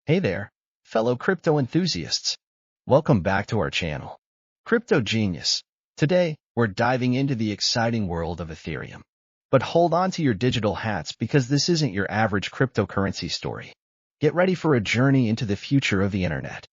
Hey there, fellow crypto enthusiasts. Welcome back to our channel, Crypto Genius. Today, we're diving into the exciting world of Ethereum. But hold on to your digital hats because this isn't your average cryptocurrency story. Get ready for a journey into the future of the internet.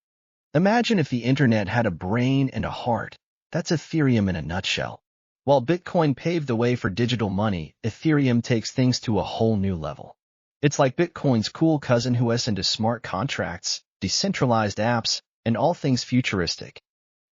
Imagine if the internet had a brain and a heart. That's Ethereum in a nutshell. While Bitcoin paved the way for digital money, Ethereum takes things to a whole new level. It's like Bitcoin's cool cousin who has into smart contracts, decentralized apps, and all things futuristic.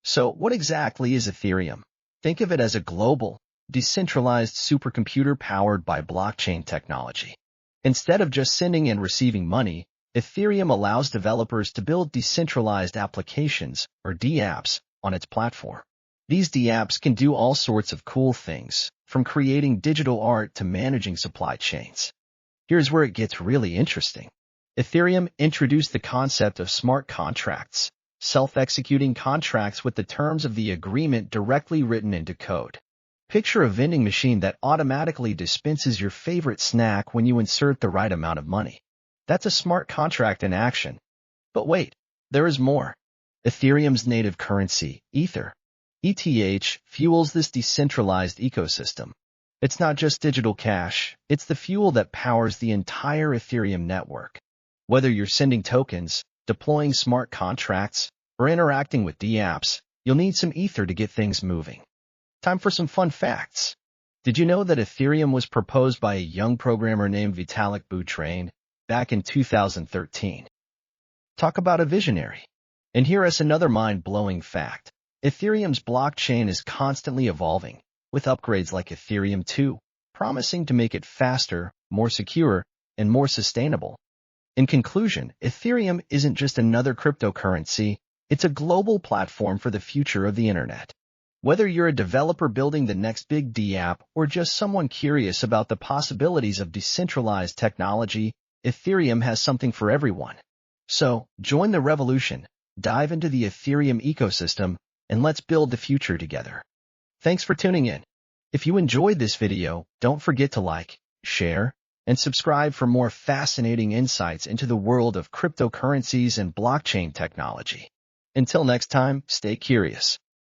So what exactly is Ethereum? Think of it as a global, decentralized supercomputer powered by blockchain technology. Instead of just sending and receiving money, Ethereum allows developers to build decentralized applications, or dApps, on its platform. These dApps can do all sorts of cool things, from creating digital art to managing supply chains. Here's where it gets really interesting. Ethereum introduced the concept of smart contracts, self-executing contracts with the terms of the agreement directly written into code. Picture a vending machine that automatically dispenses your favorite snack when you insert the right amount of money. That's a smart contract in action. But wait, there is more. Ethereum's native currency, ETH, fuels this decentralized ecosystem. It's not just digital cash, it's the fuel that powers the entire Ethereum network. Whether you're sending tokens, deploying smart contracts, or interacting with dApps, you'll need some Ether to get things moving. Time for some fun facts. Did you know that Ethereum was proposed by a young programmer named Vitalik Buterin back in 2013? Talk about a visionary. And here is another mind-blowing fact. Ethereum's blockchain is constantly evolving, with upgrades like Ethereum 2, promising to make it faster, more secure, and more sustainable. In conclusion, Ethereum isn't just another cryptocurrency, it's a global platform for the future of the internet. Whether you're a developer building the next big dApp or just someone curious about the possibilities of decentralized technology, Ethereum has something for everyone. So, join the revolution, dive into the Ethereum ecosystem, and let's build the future together. Thanks for tuning in. If you enjoyed this video, don't forget to like, share, and subscribe for more fascinating insights into the world of cryptocurrencies and blockchain technology. Until next time, stay curious.